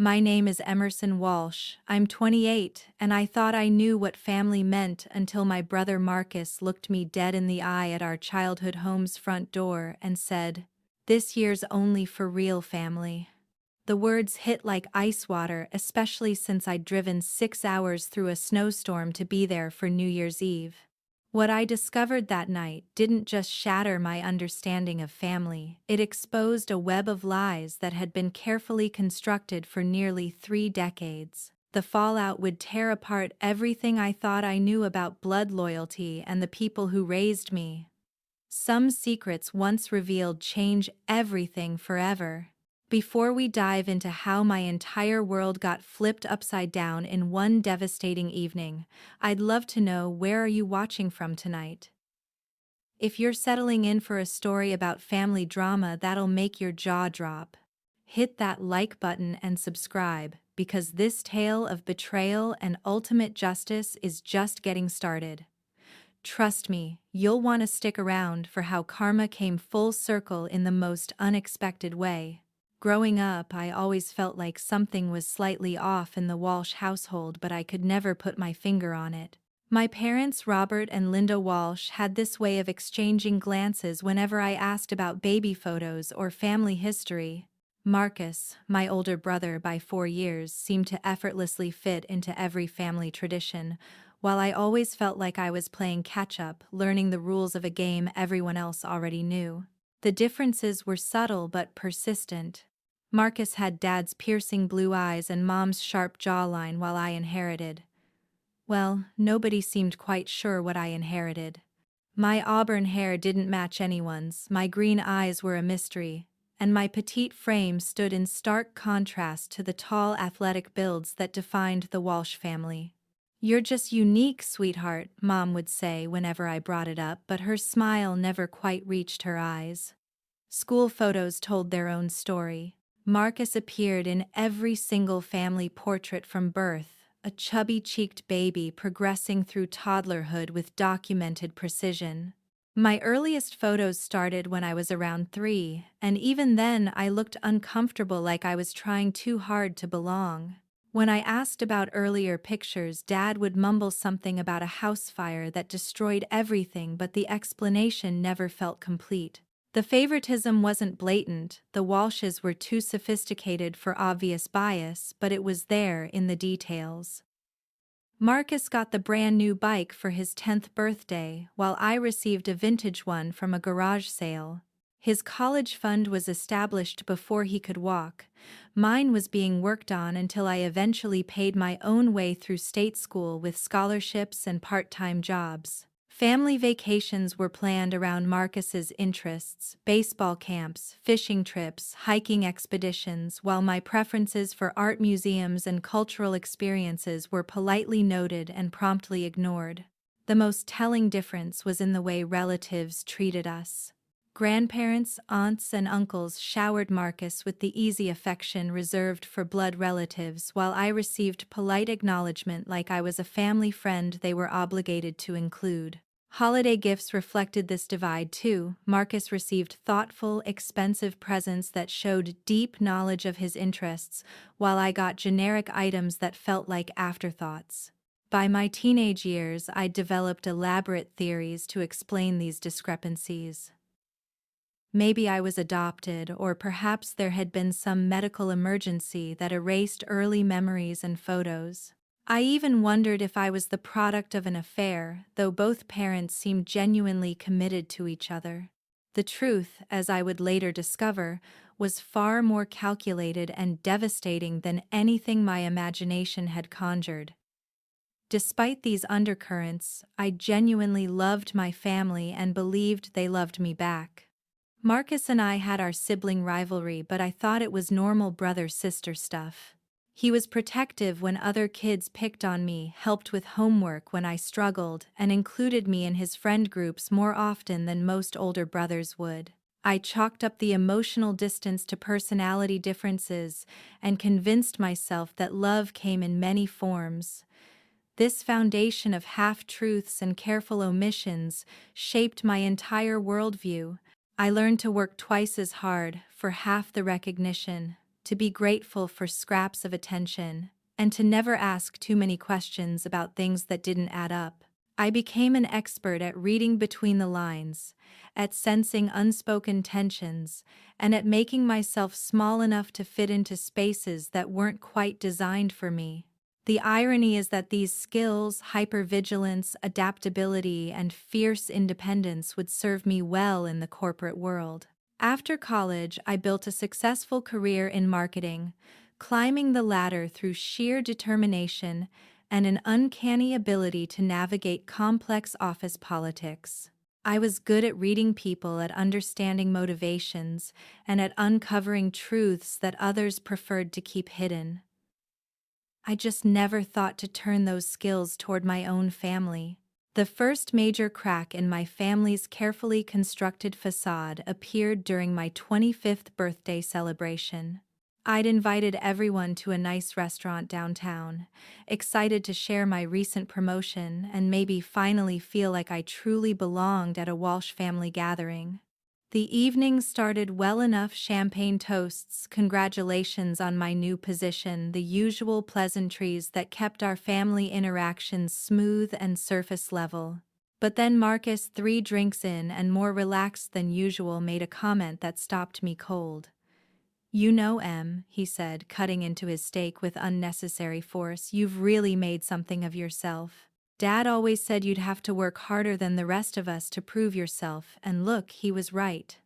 My name is Emerson Walsh. I'm 28, and I thought I knew what family meant until my brother Marcus looked me dead in the eye at our childhood home's front door and said, "This year's only for real family." The words hit like ice water, especially since I'd driven 6 hours through a snowstorm to be there for New Year's Eve. What I discovered that night didn't just shatter my understanding of family, it exposed a web of lies that had been carefully constructed for nearly 3 decades. The fallout would tear apart everything I thought I knew about blood loyalty and the people who raised me. Some secrets once revealed change everything forever. Before we dive into how my entire world got flipped upside down in one devastating evening, I'd love to know, where are you watching from tonight? If you're settling in for a story about family drama that'll make your jaw drop, hit that like button and subscribe, because this tale of betrayal and ultimate justice is just getting started. Trust me, you'll want to stick around for how karma came full circle in the most unexpected way. Growing up, I always felt like something was slightly off in the Walsh household, but I could never put my finger on it. My parents, Robert and Linda Walsh, had this way of exchanging glances whenever I asked about baby photos or family history. Marcus, my older brother by 4 years, seemed to effortlessly fit into every family tradition, while I always felt like I was playing catch-up, learning the rules of a game everyone else already knew. The differences were subtle but persistent. Marcus had Dad's piercing blue eyes and Mom's sharp jawline, while I inherited— well, nobody seemed quite sure what I inherited. My auburn hair didn't match anyone's, my green eyes were a mystery, and my petite frame stood in stark contrast to the tall, athletic builds that defined the Walsh family. "You're just unique, sweetheart," Mom would say whenever I brought it up, but her smile never quite reached her eyes. School photos told their own story. Marcus appeared in every single family portrait from birth, a chubby-cheeked baby progressing through toddlerhood with documented precision. My earliest photos started when I was around 3, and even then I looked uncomfortable, like I was trying too hard to belong. When I asked about earlier pictures, Dad would mumble something about a house fire that destroyed everything, but the explanation never felt complete. The favoritism wasn't blatant, the Walshes were too sophisticated for obvious bias, but it was there in the details. Marcus got the brand new bike for his 10th birthday, while I received a vintage one from a garage sale. His college fund was established before he could walk. Mine was being worked on until I eventually paid my own way through state school with scholarships and part-time jobs. Family vacations were planned around Marcus's interests: baseball camps, fishing trips, hiking expeditions, while my preferences for art museums and cultural experiences were politely noted and promptly ignored. The most telling difference was in the way relatives treated us. Grandparents, aunts, and uncles showered Marcus with the easy affection reserved for blood relatives, while I received polite acknowledgement like I was a family friend they were obligated to include. Holiday gifts reflected this divide too. Marcus received thoughtful, expensive presents that showed deep knowledge of his interests, while I got generic items that felt like afterthoughts. By my teenage years, I'd developed elaborate theories to explain these discrepancies. Maybe I was adopted, or perhaps there had been some medical emergency that erased early memories and photos. I even wondered if I was the product of an affair, though both parents seemed genuinely committed to each other. The truth, as I would later discover, was far more calculated and devastating than anything my imagination had conjured. Despite these undercurrents, I genuinely loved my family and believed they loved me back. Marcus and I had our sibling rivalry, but I thought it was normal brother-sister stuff. He was protective when other kids picked on me, helped with homework when I struggled, and included me in his friend groups more often than most older brothers would. I chalked up the emotional distance to personality differences and convinced myself that love came in many forms. This foundation of half-truths and careful omissions shaped my entire worldview. I learned to work twice as hard for half the recognition, to be grateful for scraps of attention, and to never ask too many questions about things that didn't add up. I became an expert at reading between the lines, at sensing unspoken tensions, and at making myself small enough to fit into spaces that weren't quite designed for me. The irony is that these skills, hypervigilance, adaptability, and fierce independence would serve me well in the corporate world. After college, I built a successful career in marketing, climbing the ladder through sheer determination and an uncanny ability to navigate complex office politics. I was good at reading people, at understanding motivations, and at uncovering truths that others preferred to keep hidden. I just never thought to turn those skills toward my own family. The first major crack in my family's carefully constructed facade appeared during my 25th birthday celebration. I'd invited everyone to a nice restaurant downtown, excited to share my recent promotion and maybe finally feel like I truly belonged at a Walsh family gathering. The evening started well enough: champagne toasts, congratulations on my new position, the usual pleasantries that kept our family interactions smooth and surface level. But then Marcus, 3 drinks in and more relaxed than usual, made a comment that stopped me cold. "You know, Em," he said, cutting into his steak with unnecessary force, "you've really made something of yourself. Dad always said you'd have to work harder than the rest of us to prove yourself, and look, he was right."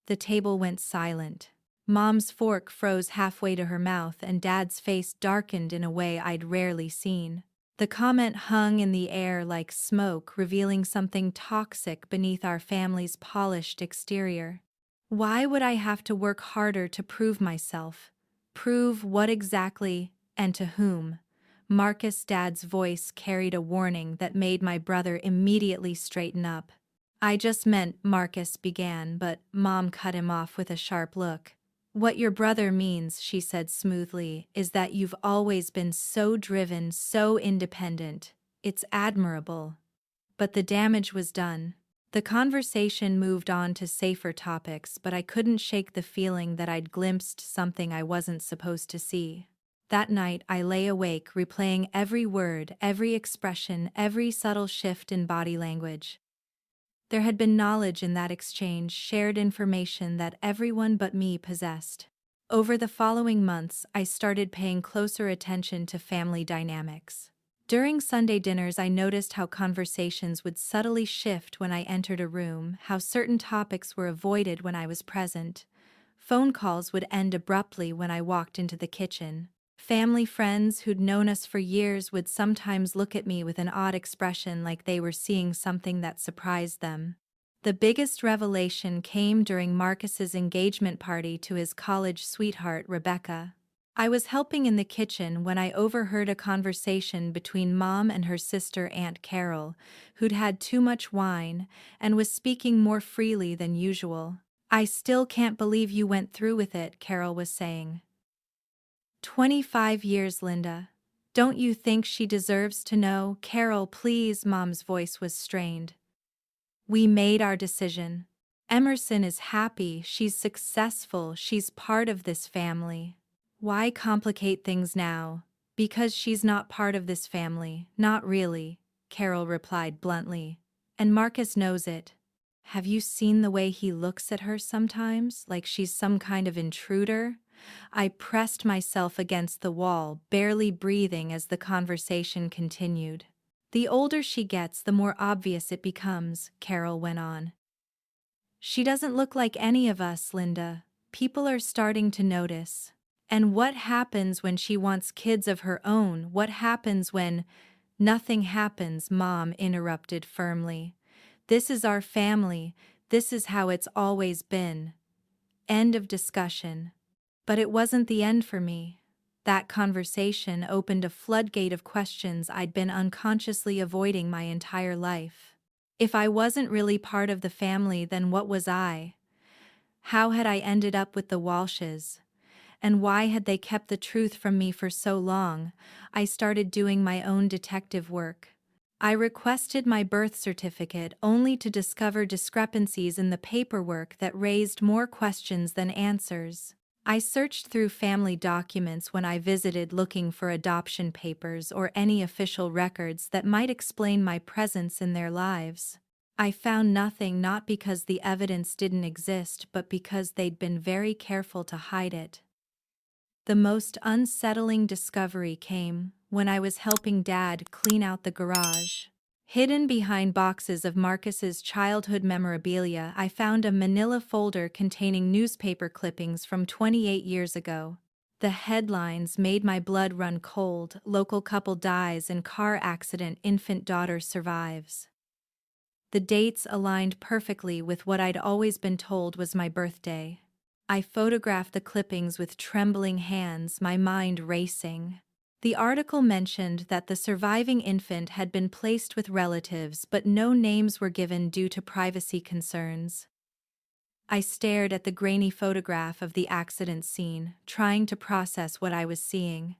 The table went silent. Mom's fork froze halfway to her mouth and Dad's face darkened in a way I'd rarely seen. The comment hung in the air like smoke, revealing something toxic beneath our family's polished exterior. Why would I have to work harder to prove myself? Prove what exactly, and to whom? Marcus' dad's voice carried a warning that made my brother immediately straighten up. "I just meant," Marcus began, but Mom cut him off with a sharp look. "What your brother means," she said smoothly, "is that you've always been so driven, so independent. It's admirable." But the damage was done. The conversation moved on to safer topics, but I couldn't shake the feeling that I'd glimpsed something I wasn't supposed to see. That night, I lay awake, replaying every word, every expression, every subtle shift in body language. There had been knowledge in that exchange, shared information that everyone but me possessed. Over the following months, I started paying closer attention to family dynamics. During Sunday dinners, I noticed how conversations would subtly shift when I entered a room, how certain topics were avoided when I was present. Phone calls would end abruptly when I walked into the kitchen. Family friends who'd known us for years would sometimes look at me with an odd expression, like they were seeing something that surprised them. The biggest revelation came during Marcus's engagement party to his college sweetheart, Rebecca. I was helping in the kitchen when I overheard a conversation between Mom and her sister, Aunt Carol, who'd had too much wine and was speaking more freely than usual. "I still can't believe you went through with it," Carol was saying. 25 years, Linda. Don't you think she deserves to know?" "Carol, please," Mom's voice was strained. "We made our decision. Emerson is happy, she's successful, she's part of this family. Why complicate things now?" "Because she's not part of this family, not really," Carol replied bluntly. "And Marcus knows it. Have you seen the way he looks at her sometimes, like she's some kind of intruder?" I pressed myself against the wall, barely breathing as the conversation continued. "The older she gets, the more obvious it becomes," Carol went on. "She doesn't look like any of us, Linda. People are starting to notice. And what happens when she wants kids of her own? What happens when—" "Nothing happens," Mom interrupted firmly. "This is our family. This is how it's always been. End of discussion." But it wasn't the end for me. That conversation opened a floodgate of questions I'd been unconsciously avoiding my entire life. If I wasn't really part of the family, then what was I? How had I ended up with the Walshes? And why had they kept the truth from me for so long? I started doing my own detective work. I requested my birth certificate, only to discover discrepancies in the paperwork that raised more questions than answers. I searched through family documents when I visited looking for adoption papers or any official records that might explain my presence in their lives. I found nothing, not because the evidence didn't exist but because they'd been very careful to hide it. The most unsettling discovery came when I was helping Dad clean out the garage. Hidden behind boxes of Marcus's childhood memorabilia, I found a manila folder containing newspaper clippings from 28 years ago. The headlines made my blood run cold: local couple dies in car accident, infant daughter survives. The dates aligned perfectly with what I'd always been told was my birthday. I photographed the clippings with trembling hands, my mind racing. The article mentioned that the surviving infant had been placed with relatives, but no names were given due to privacy concerns. I stared at the grainy photograph of the accident scene, trying to process what I was seeing.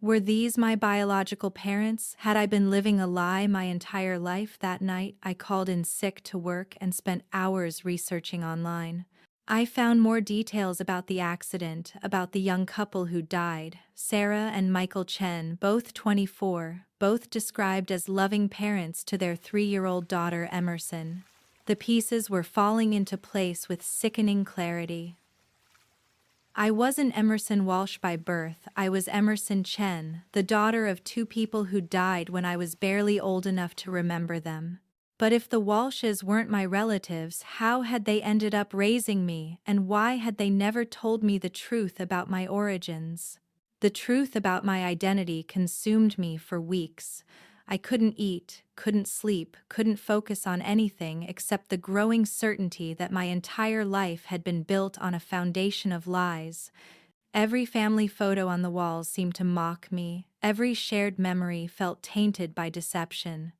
Were these my biological parents? Had I been living a lie my entire life? That night, I called in sick to work and spent hours researching online. I found more details about the accident, about the young couple who died, Sarah and Michael Chen, both 24, both described as loving parents to their 3-year-old daughter Emerson. The pieces were falling into place with sickening clarity. I wasn't Emerson Walsh by birth, I was Emerson Chen, the daughter of two people who died when I was barely old enough to remember them. But if the Walshes weren't my relatives, how had they ended up raising me, and why had they never told me the truth about my origins? The truth about my identity consumed me for weeks. I couldn't eat, couldn't sleep, couldn't focus on anything except the growing certainty that my entire life had been built on a foundation of lies. Every family photo on the walls seemed to mock me. Every shared memory felt tainted by deception.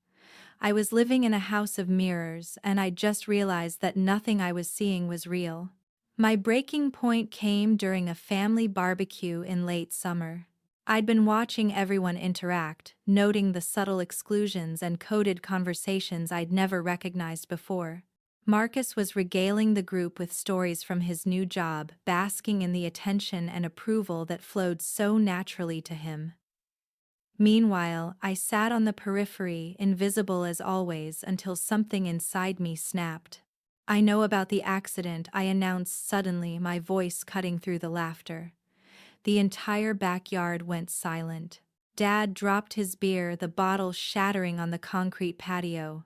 I was living in a house of mirrors, and I just realized that nothing I was seeing was real. My breaking point came during a family barbecue in late summer. I'd been watching everyone interact, noting the subtle exclusions and coded conversations I'd never recognized before. Marcus was regaling the group with stories from his new job, basking in the attention and approval that flowed so naturally to him. Meanwhile, I sat on the periphery, invisible as always, until something inside me snapped. "I know about the accident," I announced suddenly, my voice cutting through the laughter. The entire backyard went silent. Dad dropped his beer, the bottle shattering on the concrete patio.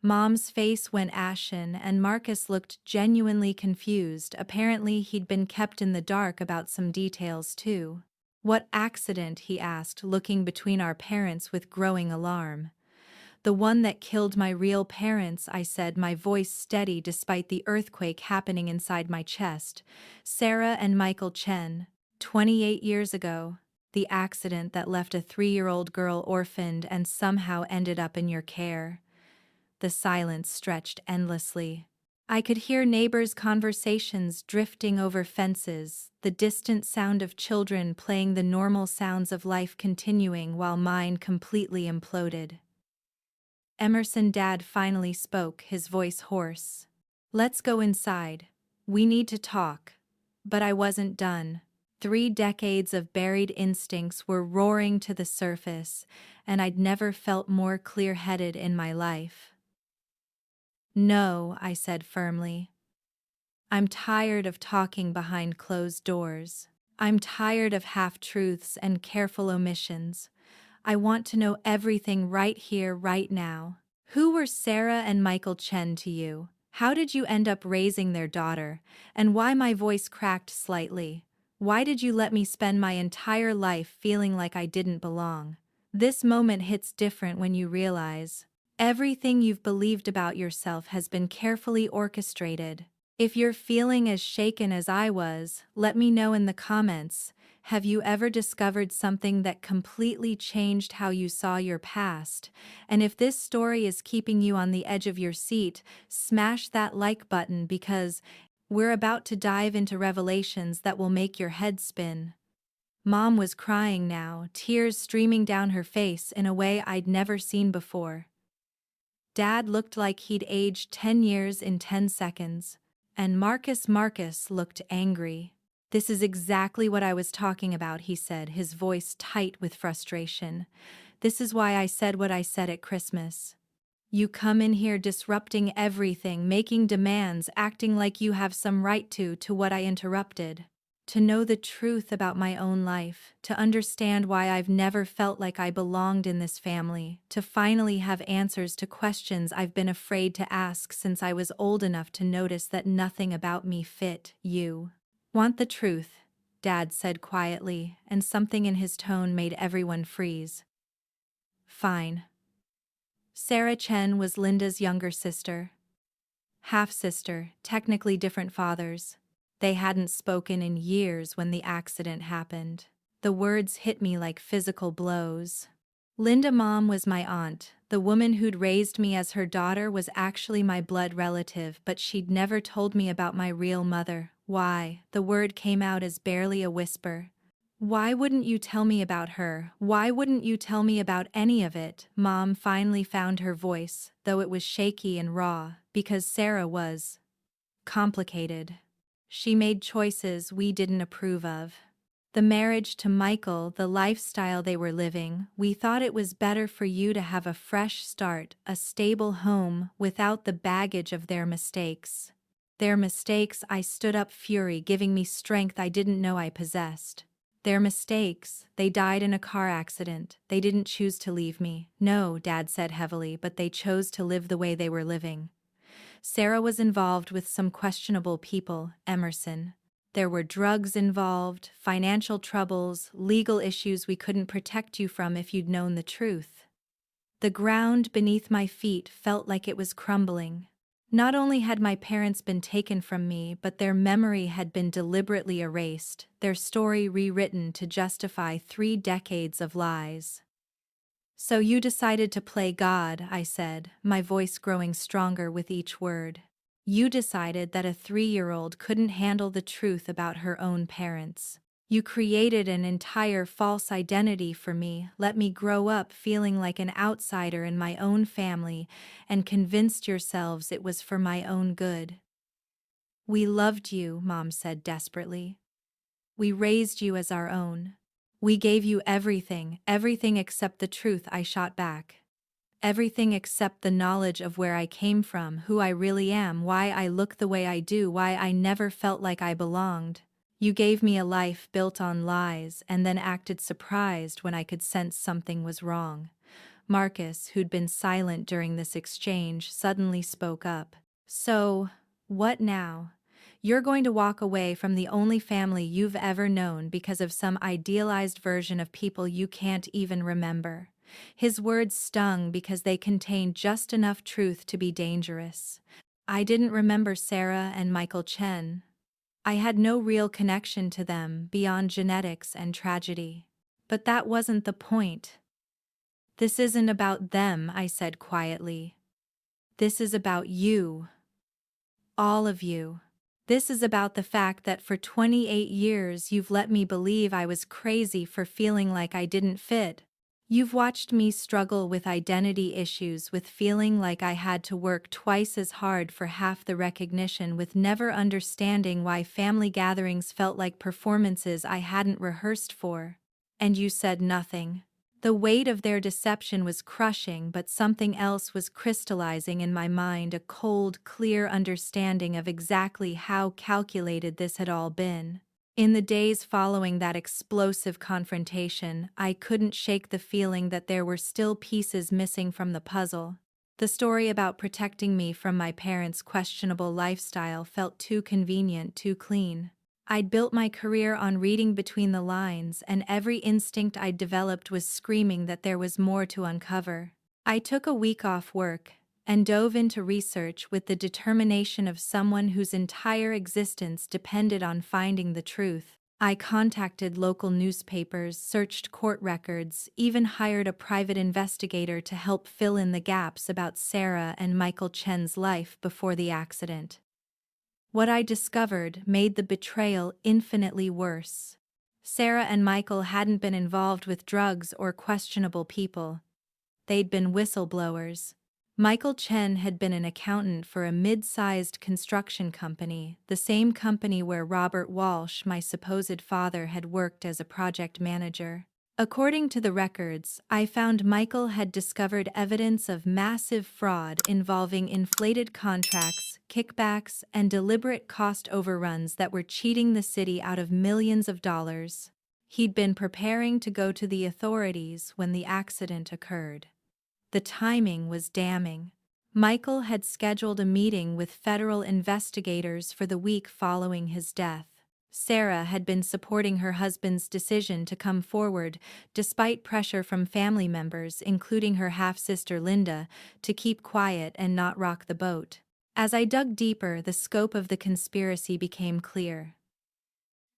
Mom's face went ashen, and Marcus looked genuinely confused. Apparently, he'd been kept in the dark about some details, too. "What accident?" he asked, looking between our parents with growing alarm. "The one that killed my real parents," I said, my voice steady despite the earthquake happening inside my chest. "Sarah and Michael Chen. 28 years ago. The accident that left a 3-year-old girl orphaned and somehow ended up in your care." The silence stretched endlessly. I could hear neighbors' conversations drifting over fences, the distant sound of children playing, the normal sounds of life continuing while mine completely imploded. Emerson Dad finally spoke, his voice hoarse. "Let's go inside. We need to talk." But I wasn't done. 3 decades of buried instincts were roaring to the surface, and I'd never felt more clear-headed in my life. "No," I said firmly. "I'm tired of talking behind closed doors. I'm tired of half-truths and careful omissions. I want to know everything right here, right now. Who were Sarah and Michael Chen to you? How did you end up raising their daughter? And why?" My voice cracked slightly. "Why did you let me spend my entire life feeling like I didn't belong?" This moment hits different when you realize everything you've believed about yourself has been carefully orchestrated. If you're feeling as shaken as I was, let me know in the comments. Have you ever discovered something that completely changed how you saw your past? And if this story is keeping you on the edge of your seat, smash that like button, because we're about to dive into revelations that will make your head spin. Mom was crying now, tears streaming down her face in a way I'd never seen before. Dad looked like he'd aged 10 years in 10 seconds. And Marcus looked angry. This is exactly what I was talking about, he said, his voice tight with frustration. This is why I said what I said at Christmas. You come in here disrupting everything, making demands, acting like you have some right to what I interrupted. To know the truth about my own life, to understand why I've never felt like I belonged in this family, to finally have answers to questions I've been afraid to ask since I was old enough to notice that nothing about me fit you. Want the truth? Dad said quietly, and something in his tone made everyone freeze. Fine. Sarah Chen was Linda's younger sister. Half-sister, technically different fathers. They hadn't spoken in years when the accident happened. The words hit me like physical blows. Linda Mom was my aunt. The woman who'd raised me as her daughter was actually my blood relative, but she'd never told me about my real mother. Why? The word came out as barely a whisper. Why wouldn't you tell me about her? Why wouldn't you tell me about any of it? Mom finally found her voice, though it was shaky and raw, because Sarah was complicated. She made choices we didn't approve of. The marriage to Michael, the lifestyle they were living, we thought it was better for you to have a fresh start, a stable home, without the baggage of their mistakes. Their mistakes, I stood up, fury giving me strength I didn't know I possessed. Their mistakes, they died in a car accident, they didn't choose to leave me. No, Dad said heavily, but they chose to live the way they were living. Sarah was involved with some questionable people, Emerson. There were drugs involved, financial troubles, legal issues we couldn't protect you from if you'd known the truth. The ground beneath my feet felt like it was crumbling. Not only had my parents been taken from me, but their memory had been deliberately erased, their story rewritten to justify 3 decades of lies. So you decided to play God, I said, my voice growing stronger with each word. You decided that a 3-year-old couldn't handle the truth about her own parents. You created an entire false identity for me, let me grow up feeling like an outsider in my own family, and convinced yourselves it was for my own good. We loved you, Mom said desperately. We raised you as our own. We gave you everything, everything except the truth, I shot back. Everything except the knowledge of where I came from, who I really am, why I look the way I do, why I never felt like I belonged. You gave me a life built on lies and then acted surprised when I could sense something was wrong. Marcus, who'd been silent during this exchange, suddenly spoke up. So, what now? You're going to walk away from the only family you've ever known because of some idealized version of people you can't even remember. His words stung because they contained just enough truth to be dangerous. I didn't remember Sarah and Michael Chen. I had no real connection to them beyond genetics and tragedy. But that wasn't the point. This isn't about them, I said quietly. This is about you. All of you. This is about the fact that for 28 years you've let me believe I was crazy for feeling like I didn't fit. You've watched me struggle with identity issues, with feeling like I had to work twice as hard for half the recognition, with never understanding why family gatherings felt like performances I hadn't rehearsed for. And you said nothing. The weight of their deception was crushing, but something else was crystallizing in my mind, a cold, clear understanding of exactly how calculated this had all been. In the days following that explosive confrontation, I couldn't shake the feeling that there were still pieces missing from the puzzle. The story about protecting me from my parents' questionable lifestyle felt too convenient, too clean. I'd built my career on reading between the lines, and every instinct I'd developed was screaming that there was more to uncover. I took a week off work and dove into research with the determination of someone whose entire existence depended on finding the truth. I contacted local newspapers, searched court records, even hired a private investigator to help fill in the gaps about Sarah and Michael Chen's life before the accident. What I discovered made the betrayal infinitely worse. Sarah and Michael hadn't been involved with drugs or questionable people. They'd been whistleblowers. Michael Chen had been an accountant for a mid-sized construction company, the same company where Robert Walsh, my supposed father, had worked as a project manager. According to the records, I found Michael had discovered evidence of massive fraud involving inflated contracts, kickbacks, and deliberate cost overruns that were cheating the city out of millions of dollars. He'd been preparing to go to the authorities when the accident occurred. The timing was damning. Michael had scheduled a meeting with federal investigators for the week following his death. Sarah had been supporting her husband's decision to come forward, despite pressure from family members, including her half-sister Linda, to keep quiet and not rock the boat. As I dug deeper, the scope of the conspiracy became clear.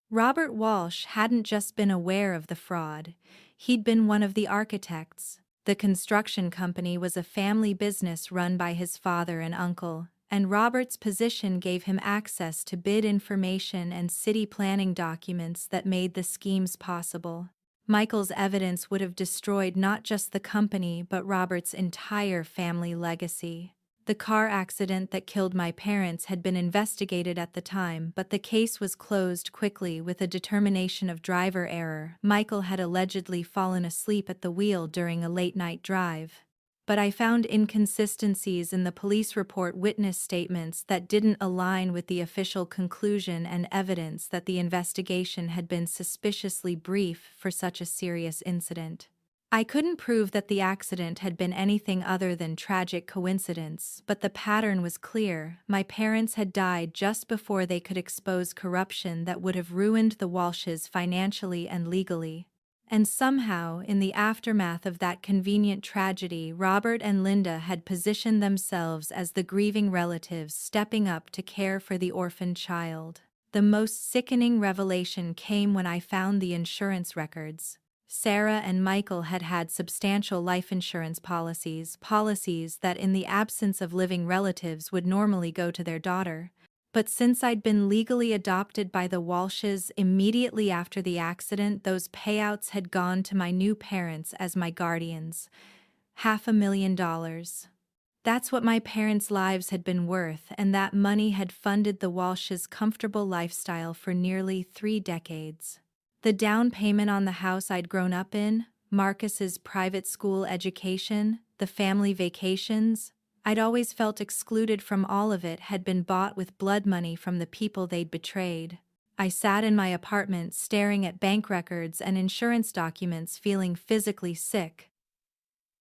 Robert Walsh hadn't just been aware of the fraud, he'd been one of the architects. The construction company was a family business run by his father and uncle, and Robert's position gave him access to bid information and city planning documents that made the schemes possible. Michael's evidence would have destroyed not just the company but Robert's entire family legacy. The car accident that killed my parents had been investigated at the time, but the case was closed quickly with a determination of driver error. Michael had allegedly fallen asleep at the wheel during a late-night drive. But I found inconsistencies in the police report witness statements that didn't align with the official conclusion and evidence that the investigation had been suspiciously brief for such a serious incident. I couldn't prove that the accident had been anything other than tragic coincidence, but the pattern was clear. My parents had died just before they could expose corruption that would have ruined the Walshes financially and legally. And somehow, in the aftermath of that convenient tragedy, Robert and Linda had positioned themselves as the grieving relatives stepping up to care for the orphaned child. The most sickening revelation came when I found the insurance records. Sarah and Michael had had substantial life insurance policies that in the absence of living relatives would normally go to their daughter. But since I'd been legally adopted by the Walshes immediately after the accident, those payouts had gone to my new parents as my guardians. $500,000. That's what my parents' lives had been worth, and that money had funded the Walshes' comfortable lifestyle for nearly 3 decades. The down payment on the house I'd grown up in, Marcus's private school education, the family vacations, I'd always felt excluded from all of it, had been bought with blood money from the people they'd betrayed. I sat in my apartment staring at bank records and insurance documents, feeling physically sick.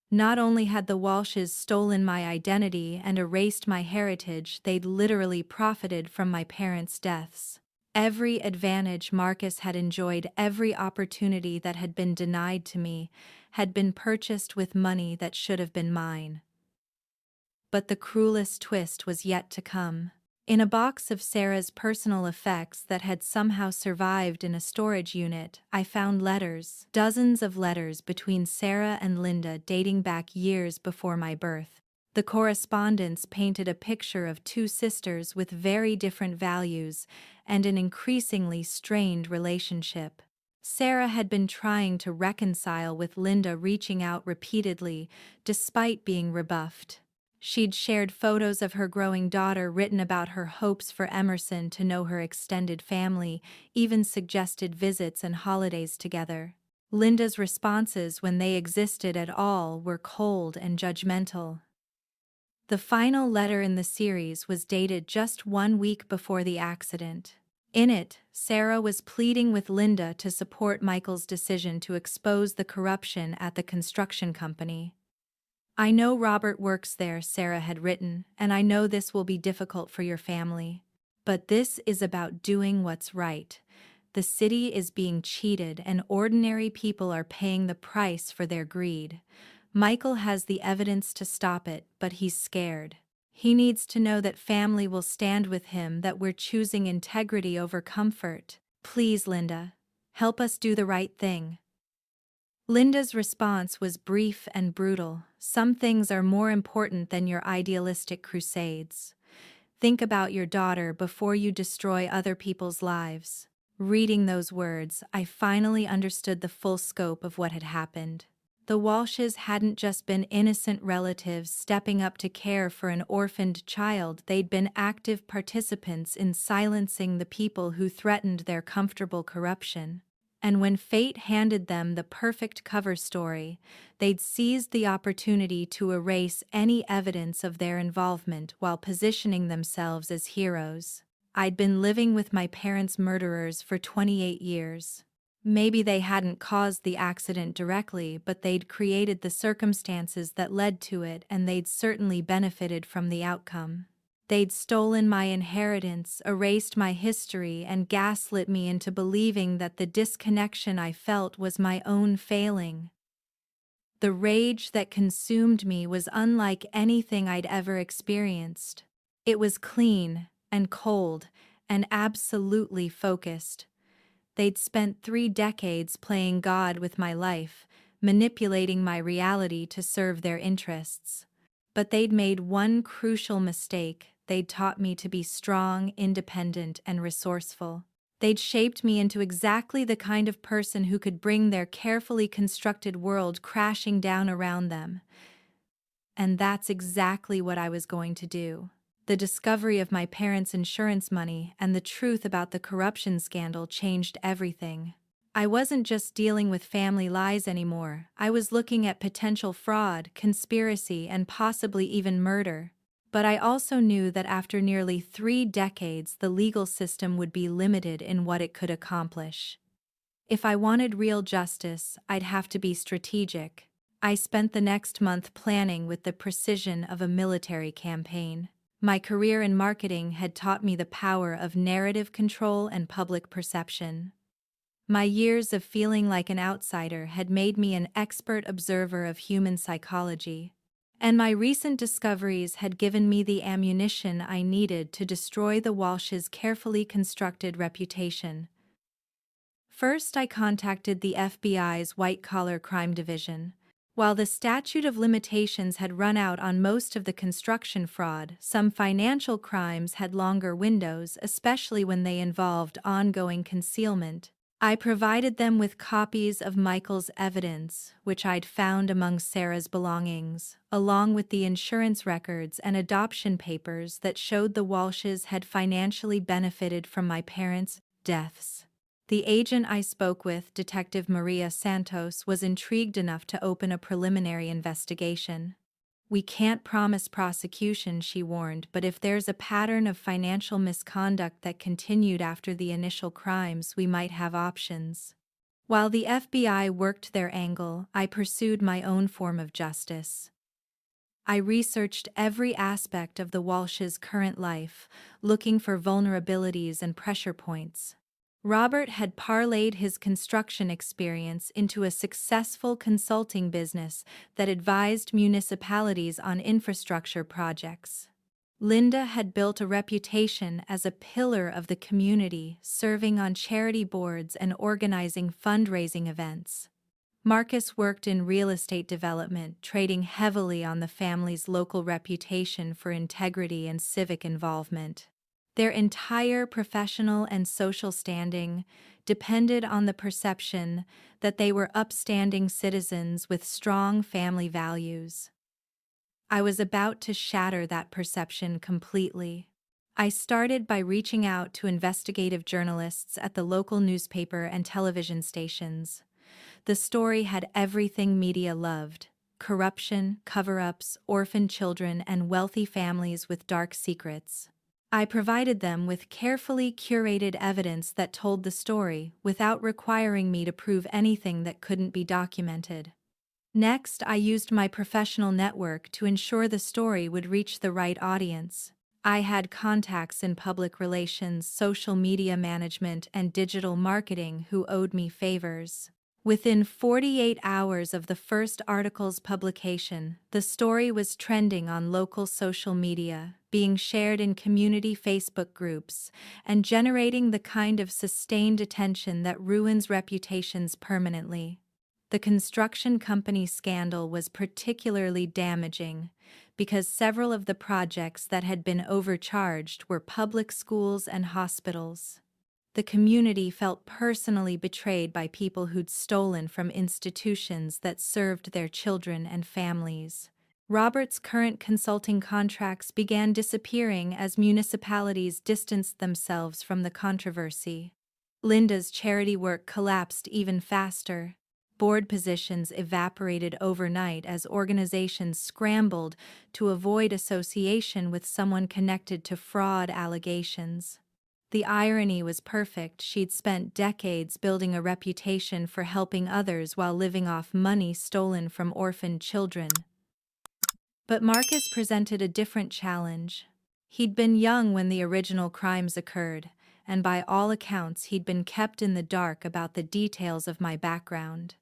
Not only had the Walshes stolen my identity and erased my heritage, they'd literally profited from my parents' deaths. Every advantage Marcus had enjoyed, every opportunity that had been denied to me, had been purchased with money that should have been mine. But the cruelest twist was yet to come. In a box of Sarah's personal effects that had somehow survived in a storage unit, I found letters, dozens of letters between Sarah and Linda dating back years before my birth. The correspondence painted a picture of 2 sisters with very different values and an increasingly strained relationship. Sarah had been trying to reconcile with Linda, reaching out repeatedly, despite being rebuffed. She'd shared photos of her growing daughter, written about her hopes for Emerson to know her extended family, even suggested visits and holidays together. Linda's responses, when they existed at all, were cold and judgmental. The final letter in the series was dated just 1 week before the accident. In it, Sarah was pleading with Linda to support Michael's decision to expose the corruption at the construction company. "I know Robert works there," Sarah had written, "and I know this will be difficult for your family. But this is about doing what's right. The city is being cheated and ordinary people are paying the price for their greed. Michael has the evidence to stop it, but he's scared. He needs to know that family will stand with him, that we're choosing integrity over comfort. Please, Linda, help us do the right thing." Linda's response was brief and brutal. "Some things are more important than your idealistic crusades. Think about your daughter before you destroy other people's lives." Reading those words, I finally understood the full scope of what had happened. The Walshes hadn't just been innocent relatives stepping up to care for an orphaned child, they'd been active participants in silencing the people who threatened their comfortable corruption. And when fate handed them the perfect cover story, they'd seized the opportunity to erase any evidence of their involvement while positioning themselves as heroes. I'd been living with my parents' murderers for 28 years. Maybe they hadn't caused the accident directly, but they'd created the circumstances that led to it, and they'd certainly benefited from the outcome. They'd stolen my inheritance, erased my history, and gaslit me into believing that the disconnection I felt was my own failing. The rage that consumed me was unlike anything I'd ever experienced. It was clean and cold and absolutely focused. They'd spent 3 decades playing God with my life, manipulating my reality to serve their interests. But they'd made one crucial mistake. They'd taught me to be strong, independent, and resourceful. They'd shaped me into exactly the kind of person who could bring their carefully constructed world crashing down around them. And that's exactly what I was going to do. The discovery of my parents' insurance money and the truth about the corruption scandal changed everything. I wasn't just dealing with family lies anymore. I was looking at potential fraud, conspiracy, and possibly even murder. But I also knew that after nearly 3 decades, the legal system would be limited in what it could accomplish. If I wanted real justice, I'd have to be strategic. I spent the next month planning with the precision of a military campaign. My career in marketing had taught me the power of narrative control and public perception. My years of feeling like an outsider had made me an expert observer of human psychology, and my recent discoveries had given me the ammunition I needed to destroy the Walsh's carefully constructed reputation. First, I contacted the FBI's white-collar crime division. While the statute of limitations had run out on most of the construction fraud, some financial crimes had longer windows, especially when they involved ongoing concealment. I provided them with copies of Michael's evidence, which I'd found among Sarah's belongings, along with the insurance records and adoption papers that showed the Walshes had financially benefited from my parents' deaths. The agent I spoke with, Detective Maria Santos, was intrigued enough to open a preliminary investigation. "We can't promise prosecution," she warned, "but if there's a pattern of financial misconduct that continued after the initial crimes, we might have options." While the FBI worked their angle, I pursued my own form of justice. I researched every aspect of the Walsh's current life, looking for vulnerabilities and pressure points. Robert had parlayed his construction experience into a successful consulting business that advised municipalities on infrastructure projects. Linda had built a reputation as a pillar of the community, serving on charity boards and organizing fundraising events. Marcus worked in real estate development, trading heavily on the family's local reputation for integrity and civic involvement. Their entire professional and social standing depended on the perception that they were upstanding citizens with strong family values. I was about to shatter that perception completely. I started by reaching out to investigative journalists at the local newspaper and television stations. The story had everything media loved: corruption, cover-ups, orphan children, and wealthy families with dark secrets. I provided them with carefully curated evidence that told the story without requiring me to prove anything that couldn't be documented. Next, I used my professional network to ensure the story would reach the right audience. I had contacts in public relations, social media management, and digital marketing who owed me favors. Within 48 hours of the first article's publication, the story was trending on local social media, being shared in community Facebook groups, and generating the kind of sustained attention that ruins reputations permanently. The construction company scandal was particularly damaging because several of the projects that had been overcharged were public schools and hospitals. The community felt personally betrayed by people who'd stolen from institutions that served their children and families. Robert's current consulting contracts began disappearing as municipalities distanced themselves from the controversy. Linda's charity work collapsed even faster. Board positions evaporated overnight as organizations scrambled to avoid association with someone connected to fraud allegations. The irony was perfect. She'd spent decades building a reputation for helping others while living off money stolen from orphaned children. But Marcus presented a different challenge. He'd been young when the original crimes occurred, and by all accounts he'd been kept in the dark about the details of my background.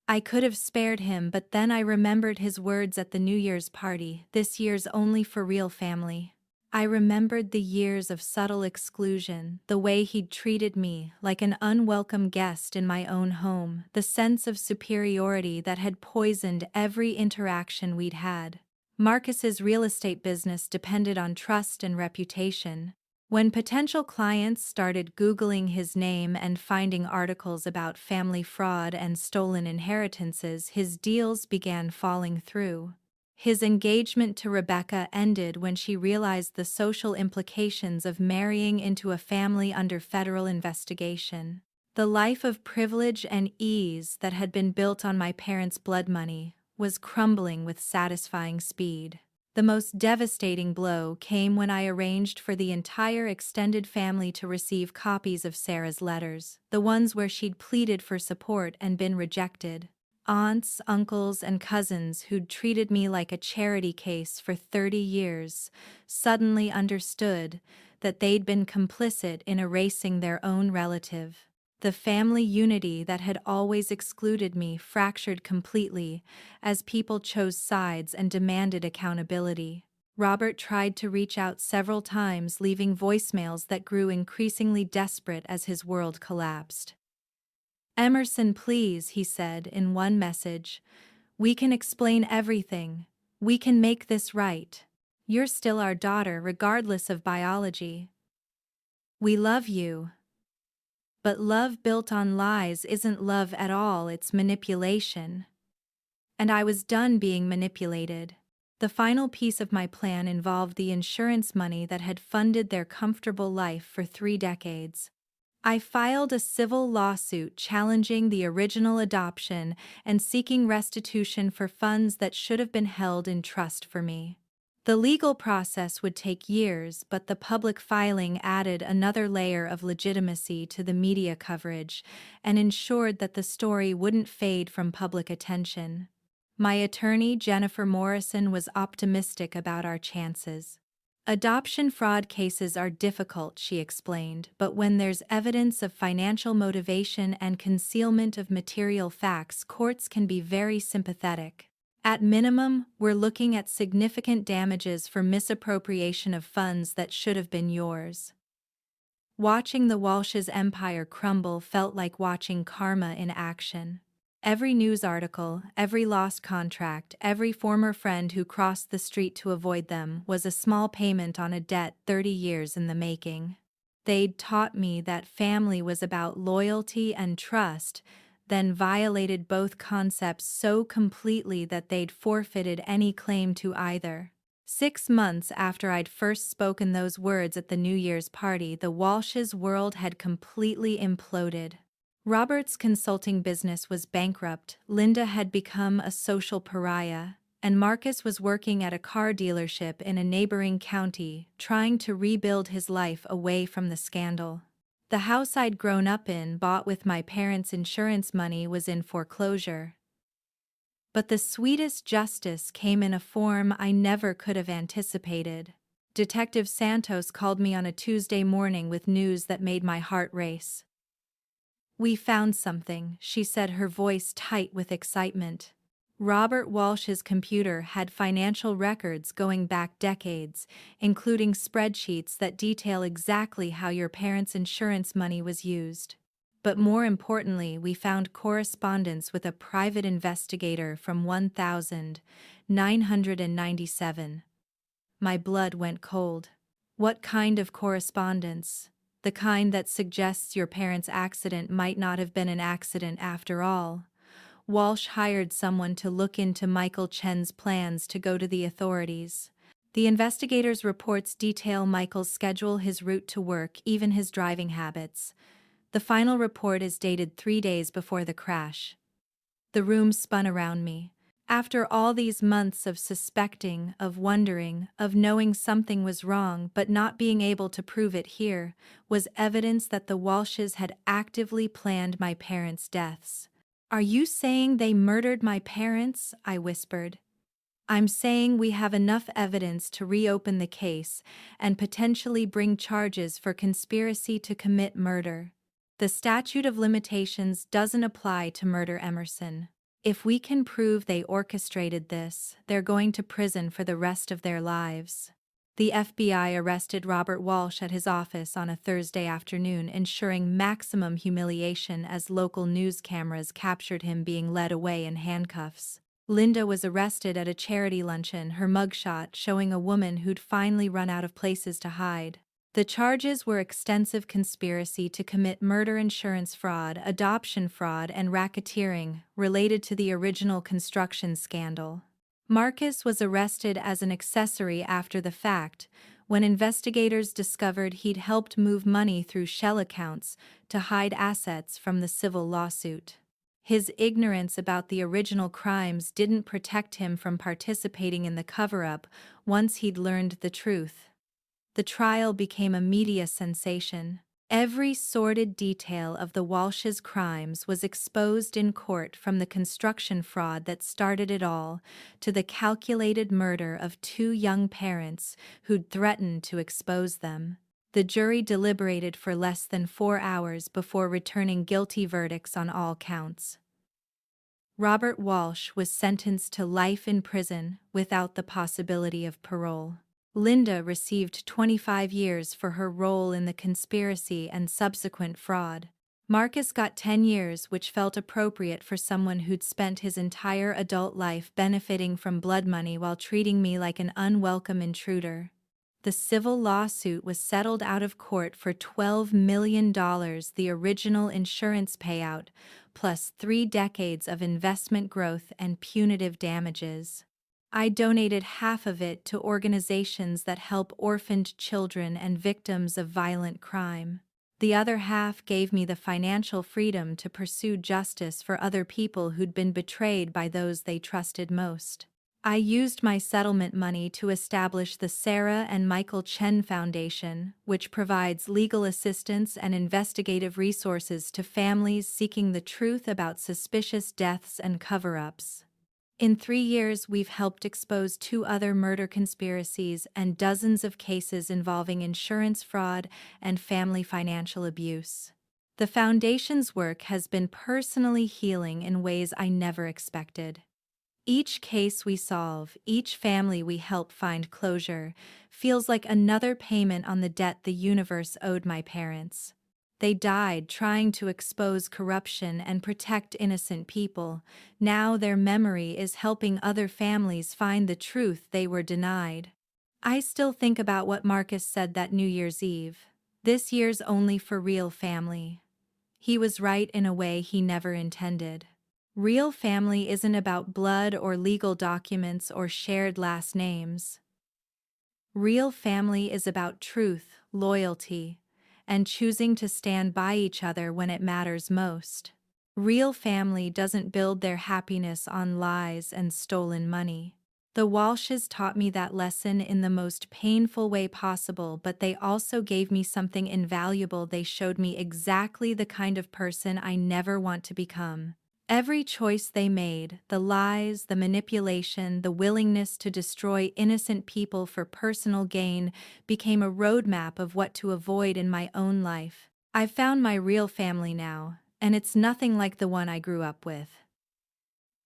I could have spared him, but then I remembered his words at the New Year's party, "This year's only for real family." I remembered the years of subtle exclusion, the way he'd treated me like an unwelcome guest in my own home, the sense of superiority that had poisoned every interaction we'd had. Marcus's real estate business depended on trust and reputation. When potential clients started Googling his name and finding articles about family fraud and stolen inheritances, his deals began falling through. His engagement to Rebecca ended when she realized the social implications of marrying into a family under federal investigation. The life of privilege and ease that had been built on my parents' blood money was crumbling with satisfying speed. The most devastating blow came when I arranged for the entire extended family to receive copies of Sarah's letters, the ones where she'd pleaded for support and been rejected. Aunts, uncles, and cousins who'd treated me like a charity case for 30 years suddenly understood that they'd been complicit in erasing their own relative. The family unity that had always excluded me fractured completely as people chose sides and demanded accountability. Robert tried to reach out several times, leaving voicemails that grew increasingly desperate as his world collapsed. "Emerson, please," he said in one message. "We can explain everything. We can make this right. You're still our daughter regardless of biology. We love you." But love built on lies isn't love at all, it's manipulation. And I was done being manipulated. The final piece of my plan involved the insurance money that had funded their comfortable life for 3 decades. I filed a civil lawsuit challenging the original adoption and seeking restitution for funds that should have been held in trust for me. The legal process would take years, but the public filing added another layer of legitimacy to the media coverage and ensured that the story wouldn't fade from public attention. My attorney, Jennifer Morrison, was optimistic about our chances. "Adoption fraud cases are difficult," she explained, "but when there's evidence of financial motivation and concealment of material facts, courts can be very sympathetic. At minimum, we're looking at significant damages for misappropriation of funds that should have been yours." Watching the Walsh's empire crumble felt like watching karma in action. Every news article, every lost contract, every former friend who crossed the street to avoid them was a small payment on a debt 30 years in the making. They'd taught me that family was about loyalty and trust, then violated both concepts so completely that they'd forfeited any claim to either. 6 months after I'd first spoken those words at the New Year's party, the Walsh's world had completely imploded. Robert's consulting business was bankrupt, Linda had become a social pariah, and Marcus was working at a car dealership in a neighboring county, trying to rebuild his life away from the scandal. The house I'd grown up in, bought with my parents' insurance money, was in foreclosure. But the sweetest justice came in a form I never could have anticipated. Detective Santos called me on a Tuesday morning with news that made my heart race. "We found something," she said, her voice tight with excitement. "Robert Walsh's computer had financial records going back decades, including spreadsheets that detail exactly how your parents' insurance money was used. But more importantly, we found correspondence with a private investigator from 1997. My blood went cold. "What kind of correspondence?" the kind that suggests your parents' accident might not have been an accident after all. Walsh hired someone to look into Michael Chen's plans to go to the authorities. The investigators' reports detail Michael's schedule, his route to work, even his driving habits. The final report is dated 3 days before the crash. The room spun around me. After all these months of suspecting, of wondering, of knowing something was wrong but not being able to prove it, here was evidence that the Walshes had actively planned my parents' deaths. "Are you saying they murdered my parents?" I whispered. "I'm saying we have enough evidence to reopen the case and potentially bring charges for conspiracy to commit murder. The statute of limitations doesn't apply to murder, Emerson. If we can prove they orchestrated this, they're going to prison for the rest of their lives." The FBI arrested Robert Walsh at his office on a Thursday afternoon, ensuring maximum humiliation as local news cameras captured him being led away in handcuffs. Linda was arrested at a charity luncheon, her mugshot showing a woman who'd finally run out of places to hide. The charges were extensive conspiracy to commit murder, insurance fraud, adoption fraud, and racketeering, related to the original construction scandal. Marcus was arrested as an accessory after the fact, when investigators discovered he'd helped move money through shell accounts to hide assets from the civil lawsuit. His ignorance about the original crimes didn't protect him from participating in the cover-up once he'd learned the truth. The trial became a media sensation. Every sordid detail of the Walshes' crimes was exposed in court, from the construction fraud that started it all to the calculated murder of two young parents who'd threatened to expose them. The jury deliberated for less than 4 hours before returning guilty verdicts on all counts. Robert Walsh was sentenced to life in prison without the possibility of parole. Linda received 25 years for her role in the conspiracy and subsequent fraud. Marcus got 10 years, which felt appropriate for someone who'd spent his entire adult life benefiting from blood money while treating me like an unwelcome intruder. The civil lawsuit was settled out of court for $12 million, the original insurance payout, plus 3 decades of investment growth and punitive damages. I donated half of it to organizations that help orphaned children and victims of violent crime. The other half gave me the financial freedom to pursue justice for other people who'd been betrayed by those they trusted most. I used my settlement money to establish the Sarah and Michael Chen Foundation, which provides legal assistance and investigative resources to families seeking the truth about suspicious deaths and cover-ups. In 3 years, we've helped expose 2 other murder conspiracies and dozens of cases involving insurance fraud and family financial abuse. The Foundation's work has been personally healing in ways I never expected. Each case we solve, each family we help find closure, feels like another payment on the debt the universe owed my parents. They died trying to expose corruption and protect innocent people. Now their memory is helping other families find the truth they were denied. I still think about what Marcus said that New Year's Eve. "This year's only for real family." He was right in a way he never intended. Real family isn't about blood or legal documents or shared last names. Real family is about truth, loyalty, and choosing to stand by each other when it matters most. Real family doesn't build their happiness on lies and stolen money. The Walshes taught me that lesson in the most painful way possible, but they also gave me something invaluable. They showed me exactly the kind of person I never want to become. Every choice they made, the lies, the manipulation, the willingness to destroy innocent people for personal gain, became a roadmap of what to avoid in my own life. I've found my real family now, and it's nothing like the one I grew up with.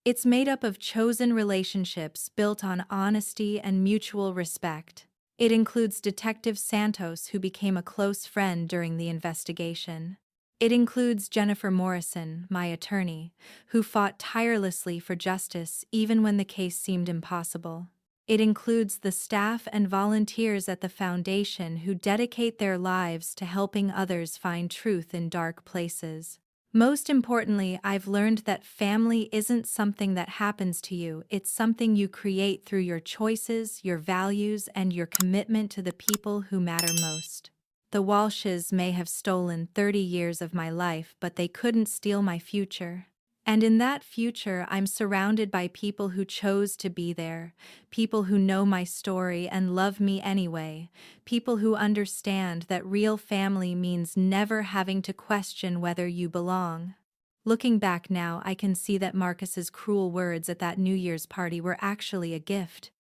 It's made up of chosen relationships built on honesty and mutual respect. It includes Detective Santos, who became a close friend during the investigation. It includes Jennifer Morrison, my attorney, who fought tirelessly for justice even when the case seemed impossible. It includes the staff and volunteers at the foundation who dedicate their lives to helping others find truth in dark places. Most importantly, I've learned that family isn't something that happens to you, it's something you create through your choices, your values, and your commitment to the people who matter most. The Walshes may have stolen 30 years of my life, but they couldn't steal my future. And in that future, I'm surrounded by people who chose to be there, people who know my story and love me anyway, people who understand that real family means never having to question whether you belong. Looking back now, I can see that Marcus's cruel words at that New Year's party were actually a gift.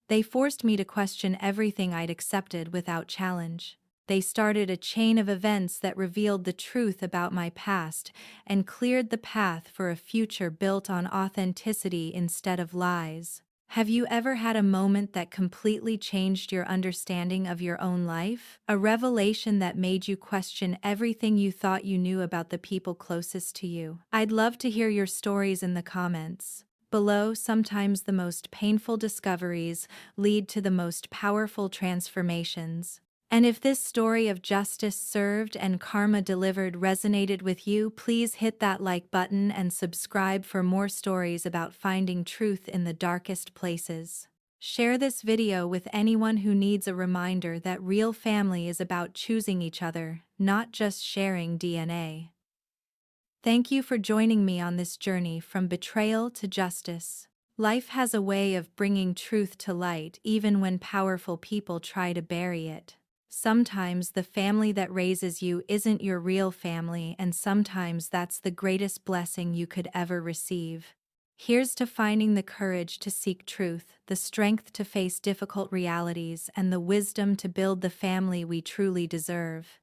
They forced me to question everything I'd accepted without challenge. They started a chain of events that revealed the truth about my past and cleared the path for a future built on authenticity instead of lies. Have you ever had a moment that completely changed your understanding of your own life? A revelation that made you question everything you thought you knew about the people closest to you? I'd love to hear your stories in the comments below. Sometimes the most painful discoveries lead to the most powerful transformations. And if this story of justice served and karma delivered resonated with you, please hit that like button and subscribe for more stories about finding truth in the darkest places. Share this video with anyone who needs a reminder that real family is about choosing each other, not just sharing DNA. Thank you for joining me on this journey from betrayal to justice. Life has a way of bringing truth to light even when powerful people try to bury it. Sometimes the family that raises you isn't your real family, and sometimes that's the greatest blessing you could ever receive. Here's to finding the courage to seek truth, the strength to face difficult realities, and the wisdom to build the family we truly deserve.